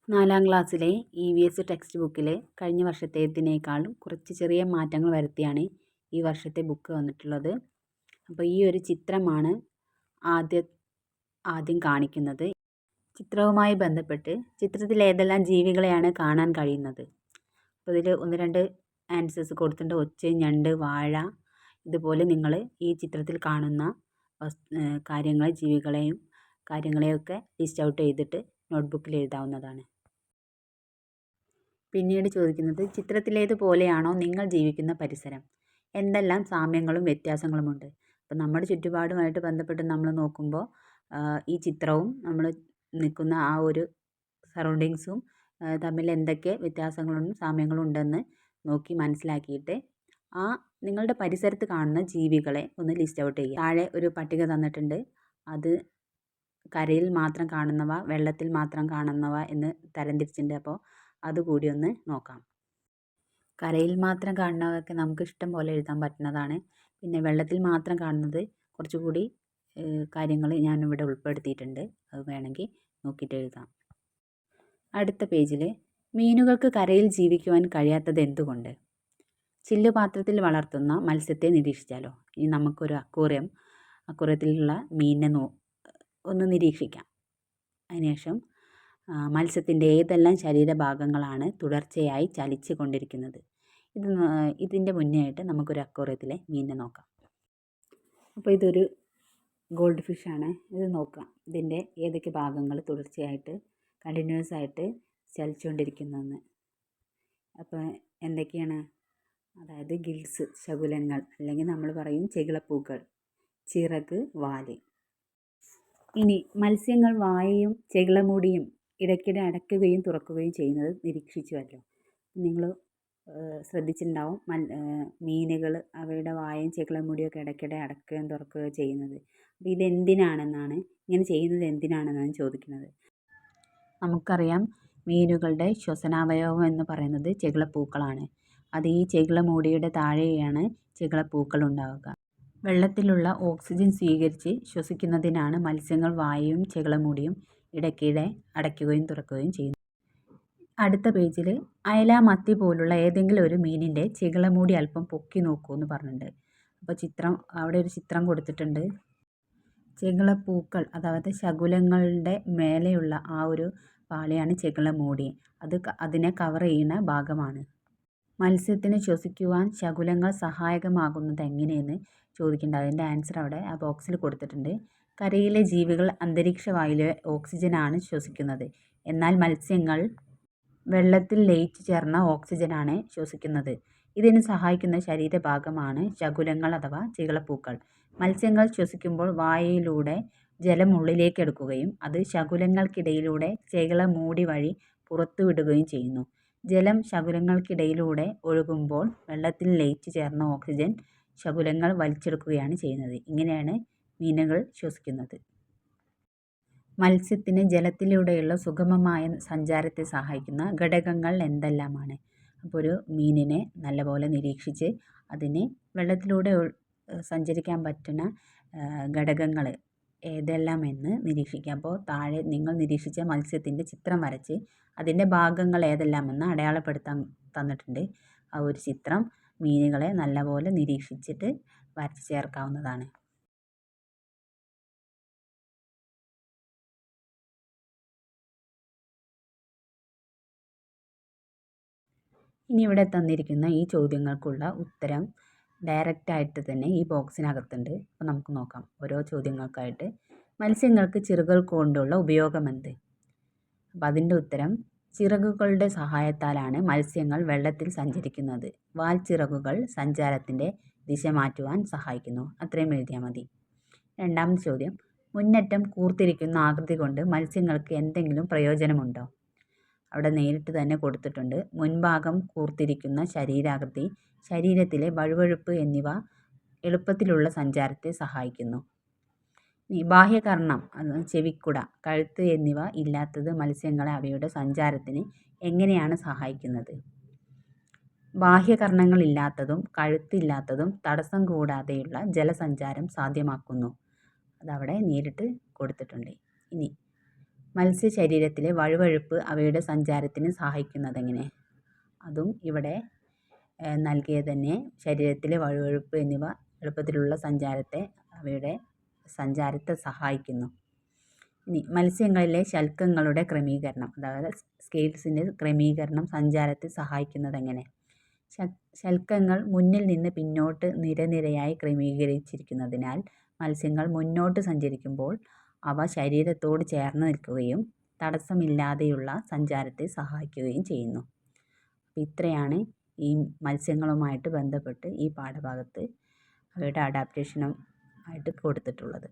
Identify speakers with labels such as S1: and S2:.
S1: നാലാം ക്ലാസ്സിലെ EVS text ബുക്കിൽ കഴിഞ്ഞ വർഷത്തേതിനേക്കാളും കുറച്ച് ചെറിയ മാറ്റങ്ങൾ വരുത്തിയാണ് ഈ വർഷത്തെ ബുക്ക് വന്നിട്ടുള്ളത്. അപ്പോൾ ഈ ഒരു ചിത്രമാണ് ആദ്യം കാണിക്കുന്നത്. ചിത്രവുമായി ബന്ധപ്പെട്ട് ചിത്രത്തിൽ ഏതെല്ലാം ജീവികളെയാണ് കാണാൻ കഴിയുന്നത്? അപ്പോൾ ഇതിൽ 1-2 ആൻസേഴ്സ് കൊടുത്തിട്ടുണ്ട്. ഒച്ച്, ഞണ്ട്, വാഴ. ഇതുപോലെ നിങ്ങൾ ഈ ചിത്രത്തിൽ കാണുന്ന കാര്യങ്ങളെയൊക്കെ ലിസ്റ്റ് ഔട്ട് ചെയ്തിട്ട് നോട്ട്ബുക്കിൽ എഴുതാവുന്നതാണ്. പിന്നീട് ചോദിക്കുന്നത്, ചിത്രത്തിലേതുപോലെയാണോ നിങ്ങൾ ജീവിക്കുന്ന പരിസരം? എന്തെല്ലാം സാമ്യങ്ങളും വ്യത്യാസങ്ങളുമുണ്ട്? അപ്പോൾ നമ്മുടെ ചുറ്റുപാടുമായിട്ട് ബന്ധപ്പെട്ട് നമ്മൾ നോക്കുമ്പോൾ ഈ ചിത്രവും നമ്മൾ നിൽക്കുന്ന ആ ഒരു സറൗണ്ടിങ്സും തമ്മിൽ എന്തൊക്കെ വ്യത്യാസങ്ങളും സാമ്യങ്ങളും ഉണ്ടെന്ന് നോക്കി മനസ്സിലാക്കിയിട്ട് നിങ്ങളുടെ പരിസരത്ത് കാണുന്ന ജീവികളെ ഒന്ന് ലിസ്റ്റ് ഔട്ട് ചെയ്യുക. താഴെ ഒരു പട്ടിക തന്നിട്ടുണ്ട്. അത് കരയിൽ മാത്രം കാണുന്നവ, വെള്ളത്തിൽ മാത്രം കാണുന്നവ എന്ന് തരംതിരിച്ചിട്ടുണ്ട്. അപ്പോൾ അതുകൂടി ഒന്ന് നോക്കാം. കരയിൽ മാത്രം കാണുന്നവയൊക്കെ നമുക്ക് ഇഷ്ടം പോലെ എഴുതാൻ പറ്റുന്നതാണ്. പിന്നെ വെള്ളത്തിൽ മാത്രം കാണുന്നത് കുറച്ചുകൂടി കാര്യങ്ങൾ ഞാനിവിടെ ഉൾപ്പെടുത്തിയിട്ടുണ്ട്. അത് വേണമെങ്കിൽ നോക്കിയിട്ട് എഴുതാം. അടുത്ത പേജിൽ, മീനുകൾക്ക് കരയിൽ ജീവിക്കുവാൻ കഴിയാത്തത് എന്തുകൊണ്ട്? ചില്ലുപാത്രത്തിൽ വളർത്തുന്ന മത്സ്യത്തെ നിരീക്ഷിച്ചാലോ? ഇനി നമുക്കൊരു അക്വേറിയത്തിലുള്ള മീനിനെ ഒന്ന് നിരീക്ഷിക്കാം. അതിനുശേഷം മത്സ്യത്തിൻ്റെ ഏതെല്ലാം ശരീരഭാഗങ്ങളാണ് തുടർച്ചയായി ചലിച്ചു കൊണ്ടിരിക്കുന്നത്? ഇതിൻ്റെ മുന്നേ ആയിട്ട് നമുക്കൊരു അക്വേറിയത്തിലെ മീനിനെ നോക്കാം. അപ്പോൾ ഇതൊരു ഗോൾഡ് ഫിഷാണ്. ഇത് നോക്കാം, ഇതിൻ്റെ ഏതൊക്കെ ഭാഗങ്ങൾ തുടർച്ചയായിട്ട് കണ്ടിന്യൂസ് ആയിട്ട് ചലിച്ചുകൊണ്ടിരിക്കുന്നതെന്ന്. അപ്പോൾ എന്തൊക്കെയാണ്? അതായത് ഗിൽസ്, ശകുലങ്ങൾ, അല്ലെങ്കിൽ നമ്മൾ പറയും ചെകിളപ്പൂക്കൾ, ചിറക്, വാല്. ഇനി മത്സ്യങ്ങൾ വായയും ചെകിളമൂടിയും ഇടയ്ക്കിടെ അടയ്ക്കുകയും തുറക്കുകയും ചെയ്യുന്നത് നിരീക്ഷിച്ചുവല്ലോ. നിങ്ങൾ ശ്രദ്ധിച്ചിട്ടുണ്ടാവും, മീനുകൾ അവയുടെ വായയും ചെകിളമൂടിയൊക്കെ ഇടയ്ക്കിടെ അടയ്ക്കുകയും തുറക്കുകയും ചെയ്യുന്നത്. അപ്പോൾ ഇങ്ങനെ ചെയ്യുന്നത് എന്തിനാണെന്നാണ് ചോദിക്കുന്നത്. നമുക്കറിയാം, മീനുകളുടെ ശ്വസനാവയവം എന്ന് പറയുന്നത് ചെകിളപ്പൂക്കളാണ്. അത് ഈ ചെകിളമൂടിയുടെ താഴെയാണ് ചെകിളപ്പൂക്കൾ ഉണ്ടാവുക. വെള്ളത്തിലുള്ള ഓക്സിജൻ സ്വീകരിച്ച് ശ്വസിക്കുന്നതിനാണ് മത്സ്യങ്ങൾ വായയും ചെകിളമൂടിയും ഇടയ്ക്കിടെ അടയ്ക്കുകയും തുറക്കുകയും ചെയ്യുന്നത്. അടുത്ത പേജിൽ, അയല, മത്തി പോലുള്ള ഏതെങ്കിലും ഒരു മീനിൻ്റെ ചെകിളമൂടി അല്പം പൊക്കി നോക്കൂ എന്ന് പറഞ്ഞിട്ടുണ്ട്. അപ്പോൾ അവിടെ ഒരു ചിത്രം കൊടുത്തിട്ടുണ്ട്. ചെകിളപ്പൂക്കൾ അതായത് ശകുലങ്ങളുടെ മേലെയുള്ള ആ ഒരു പാളിയാണ് ചെകിളമൂടി. അതിനെ കവർ ചെയ്യുന്ന ഭാഗമാണ്. മത്സ്യത്തിന് ശ്വസിക്കുവാൻ ശകുലങ്ങൾ സഹായകമാകുന്നത് എങ്ങനെയെന്ന് ചോദിക്കേണ്ടത്. അതിൻ്റെ ആൻസർ അവിടെ ആ ബോക്സിൽ കൊടുത്തിട്ടുണ്ട്. കരയിലെ ജീവികൾ അന്തരീക്ഷ വായുവിലെ ഓക്സിജനാണ് ശ്വസിക്കുന്നത്. എന്നാൽ മത്സ്യങ്ങൾ വെള്ളത്തിൽ ലയിച്ചു ചേർന്ന ഓക്സിജനാണ് ശ്വസിക്കുന്നത്. ഇതിന് സഹായിക്കുന്ന ശരീരഭാഗമാണ് ശകുലങ്ങൾ അഥവാ ചെകിളപ്പൂക്കൾ. മത്സ്യങ്ങൾ ശ്വസിക്കുമ്പോൾ വായയിലൂടെ ജലം ഉള്ളിലേക്ക് എടുക്കുകയും അത് ശകുലങ്ങൾക്കിടയിലൂടെ ചെകിളമൂടി വഴി പുറത്തുവിടുകയും ചെയ്യുന്നു. ജലം ശകുലങ്ങൾക്കിടയിലൂടെ ഒഴുകുമ്പോൾ വെള്ളത്തിൽ ലയിച്ചു ചേർന്ന ഓക്സിജൻ ശകുലങ്ങൾ വലിച്ചെടുക്കുകയാണ് ചെയ്യുന്നത്. ഇങ്ങനെയാണ് മീനുകൾ ശ്വസിക്കുന്നത്. മത്സ്യത്തിന് ജലത്തിലൂടെയുള്ള സുഗമമായ സഞ്ചാരത്തെ സഹായിക്കുന്ന ഘടകങ്ങൾ എന്തെല്ലാമാണ്? അപ്പോൾ ഒരു മീനിനെ നല്ലപോലെ നിരീക്ഷിച്ച് അതിന് വെള്ളത്തിലൂടെ സഞ്ചരിക്കാൻ പറ്റുന്ന ഘടകങ്ങൾ ഏതെല്ലാം എന്ന് നിരീക്ഷിക്കുക. അപ്പോൾ താഴെ നിങ്ങൾ നിരീക്ഷിച്ച മത്സ്യത്തിൻ്റെ ചിത്രം വരച്ച് അതിൻ്റെ ഭാഗങ്ങൾ ഏതെല്ലാമെന്ന് അടയാളപ്പെടുത്താൻ തന്നിട്ടുണ്ട്. ആ ഒരു ചിത്രം മീനുകളെ നല്ലപോലെ നിരീക്ഷിച്ചിട്ട് വരച്ച് ചേർക്കാവുന്നതാണ്. ഇനി ഇവിടെ തന്നിരിക്കുന്ന ഈ ചോദ്യങ്ങൾക്കുള്ള ഉത്തരം ഡയറക്റ്റായിട്ട് തന്നെ ഈ ബോക്സിനകത്തുണ്ട്. അപ്പോൾ നമുക്ക് നോക്കാം ഓരോ ചോദ്യങ്ങൾക്കായിട്ട്. മത്സ്യങ്ങൾക്ക് ചിറകുകൾ കൊണ്ടുള്ള ഉപയോഗം എന്ത്? അപ്പോൾ അതിൻ്റെ ഉത്തരം, ചിറകുകളുടെ സഹായത്താലാണ് മത്സ്യങ്ങൾ വെള്ളത്തിൽ സഞ്ചരിക്കുന്നത്. വാൽച്ചിറകുകൾ സഞ്ചാരത്തിൻ്റെ ദിശ മാറ്റുവാൻ സഹായിക്കുന്നു. അത്രയും എഴുതിയാൽ മതി. രണ്ടാമത്തെ ചോദ്യം, മുന്നറ്റം കൂർത്തിരിക്കുന്ന ആകൃതി കൊണ്ട് മത്സ്യങ്ങൾക്ക് എന്തെങ്കിലും പ്രയോജനമുണ്ടോ? അവിടെ നേരിട്ട് തന്നെ കൊടുത്തിട്ടുണ്ട്. മുൻഭാഗം കൂർത്തിരിക്കുന്ന ശരീരാകൃതി ശരീരത്തിലെ വഴുവഴുപ്പ് എന്നിവ എളുപ്പത്തിലുള്ള സഞ്ചാരത്തെ സഹായിക്കുന്നു. ബാഹ്യകർണം, ചെവിക്കുട, കഴുത്ത് എന്നിവ ഇല്ലാത്തത് മത്സ്യങ്ങളെ അവയുടെ സഞ്ചാരത്തിന് എങ്ങനെയാണ് സഹായിക്കുന്നത്? ബാഹ്യകർണങ്ങളില്ലാത്തതും കഴുത്തില്ലാത്തതും തടസ്സം കൂടാതെയുള്ള ജലസഞ്ചാരം സാധ്യമാക്കുന്നു. അതവിടെ നേരിട്ട് കൊടുത്തിട്ടുണ്ട്. ഇനി മത്സ്യ ശരീരത്തിലെ വഴുവഴുപ്പ് അവയുടെ സഞ്ചാരത്തിന് സഹായിക്കുന്നതെങ്ങനെ? അതും ഇവിടെ നൽകിയത് തന്നെ. ശരീരത്തിലെ വഴുവഴുപ്പ് എന്നിവ എളുപ്പത്തിലുള്ള അവയുടെ സഞ്ചാരത്തെ സഹായിക്കുന്നു. ഇനി മത്സ്യങ്ങളിലെ ശൽക്കങ്ങളുടെ ക്രമീകരണം, അതായത് സ്കെയിൽസിൻ്റെ ക്രമീകരണം സഞ്ചാരത്തെ സഹായിക്കുന്നതെങ്ങനെ? ശൽക്കങ്ങൾ മുന്നിൽ നിന്ന് പിന്നോട്ട് നിരനിരയായി ക്രമീകരിച്ചിരിക്കുന്നതിനാൽ മത്സ്യങ്ങൾ മുന്നോട്ട് സഞ്ചരിക്കുമ്പോൾ അവ ശരീരത്തോട് ചേർന്ന് നിൽക്കുകയും തടസ്സമില്ലാതെയുള്ള സഞ്ചാരത്തെ സഹായിക്കുകയും ചെയ്യുന്നു. ഇത്രയാണ് ഈ മത്സ്യങ്ങളുമായിട്ട് ബന്ധപ്പെട്ട് ഈ പാഠഭാഗത്ത് അവയുടെ അഡാപ്റ്റേഷനും ആയിട്ട് കൊടുത്തിട്ടുള്ളത്.